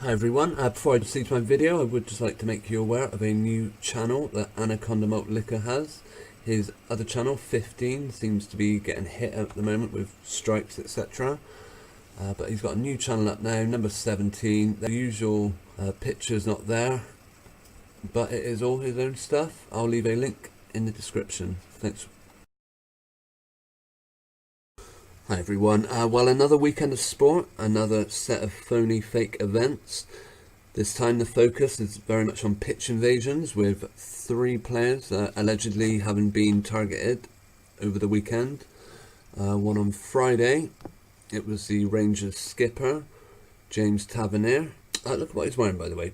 Hi everyone, before I proceed to my video I would just like to make you aware of a new channel that Anaconda Malt Liquor has. His other channel, 15, seems to be getting hit at the moment with strikes etc. But he's got a new channel up now, number 17. The usual picture's not there, but it is all his own stuff. I'll leave a link in the description. Thanks. Hi everyone, well, another weekend of sport, another set of phony fake events. This time the focus is very much on pitch invasions, with 3 players allegedly having been targeted over the weekend. One on Friday, it was the Rangers skipper, James Tavernier. Look at what he's wearing, by the way.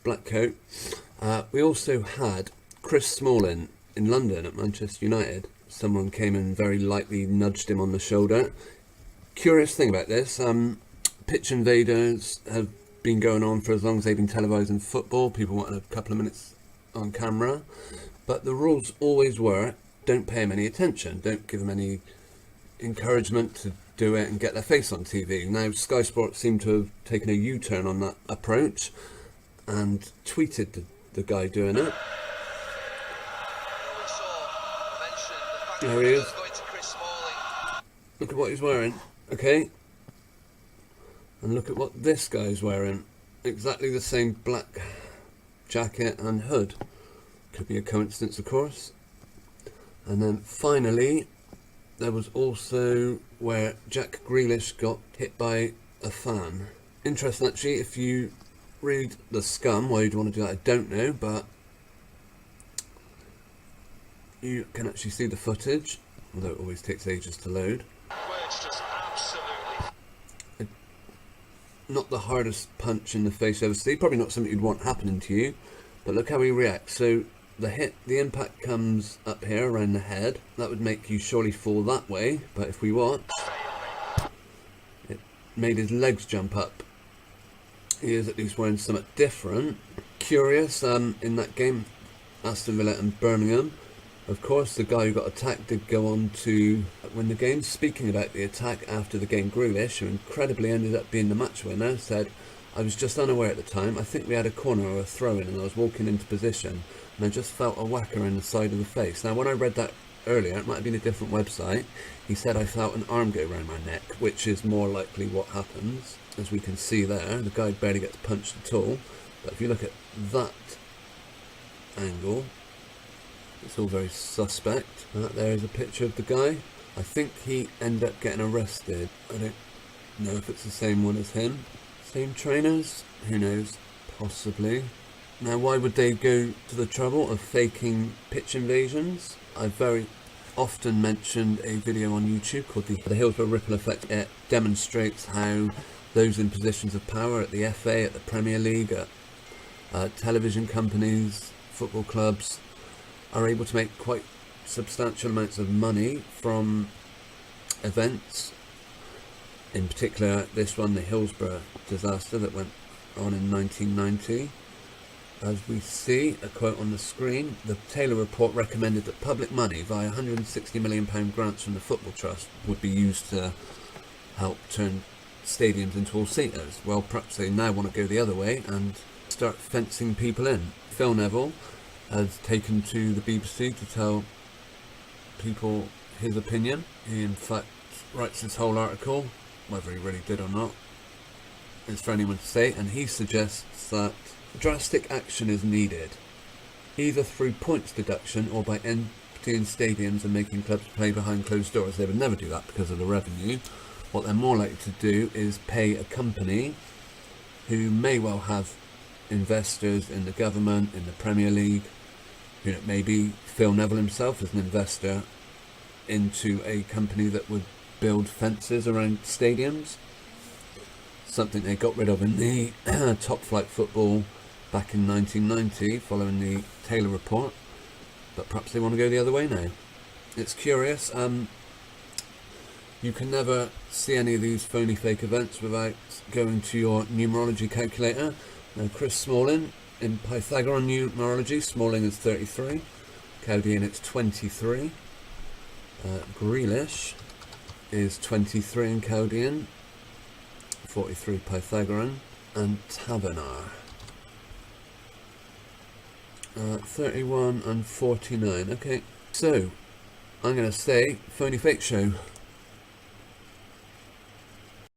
Black coat. We also had Chris Smalling in London at Manchester United. Someone came and very lightly nudged him on the shoulder. Curious thing about this, pitch invaders have been going on for as long as they've been televising football. People wanted a couple of minutes on camera, but the rules always were, don't pay them any attention, don't give them any encouragement to do it and get their face on TV. Now Sky Sports seem to have taken a U-turn on that approach and tweeted the guy doing it. There he is. Look at what he's wearing, okay? And look at what this guy's wearing. Exactly the same black jacket and hood. Could be a coincidence, of course. And then finally, there was also where Jack Grealish got hit by a fan. Interesting actually, if you read the scum, why you'd want to do that I don't know, but you can actually see the footage, although it always takes ages to load. Not the hardest punch in the face ever seen, probably not something you'd want happening to you, but look how he reacts. So the impact comes up here around the head. That would make you surely fall that way, but if we watch, it made his legs jump up. He is at least wearing something different. Curious, in that game, Aston Villa and Birmingham, of course, the guy who got attacked did go on to win the game. Speaking about the attack after the game, Grealish, who incredibly ended up being the match winner, said, I was just unaware at the time. I think we had a corner or a throw-in and I was walking into position and I just felt a whacker in the side of the face. Now, when I read that earlier, it might have been a different website, he said I felt an arm go around my neck, which is more likely what happens. As we can see there, the guy barely gets punched at all. But if you look at that angle, it's all very suspect. There is a picture of the guy. I think he ended up getting arrested. I don't know if it's the same one as him. Same trainers? Who knows? Possibly. Now, why would they go to the trouble of faking pitch invasions? I've very often mentioned a video on YouTube called the Hillsborough Ripple Effect. It demonstrates how those in positions of power at the FA, at the Premier League, at television companies, football clubs, are able to make quite substantial amounts of money from events. In particular, this one, the Hillsborough disaster that went on in 1990. As we see, a quote on the screen, the Taylor report recommended that public money via £160 million grants from the Football Trust would be used to help turn stadiums into all-seaters. Well, perhaps they now want to go the other way and start fencing people in. Phil Neville has taken to the BBC to tell people his opinion. He in fact writes this whole article, whether he really did or not, it's for anyone to say, and he suggests that drastic action is needed, either through points deduction or by emptying stadiums and making clubs play behind closed doors. They would never do that because of the revenue. What they're more likely to do is pay a company who may well have investors in the government, in the Premier League. You know, maybe Phil Neville himself is an investor into a company that would build fences around stadiums. Something they got rid of in the top flight football back in 1990 following the Taylor report. But perhaps they want to go the other way now. It's curious. You can never see any of these phony fake events without going to your numerology calculator. Now, Chris Smalling, in Pythagorean numerology, Smalling is 33, Chaldean it's 23, Grealish is 23 in Chaldean, 43 Pythagorean, and Tavernier. 31 and 49. Okay, so I'm going to say phony fake show.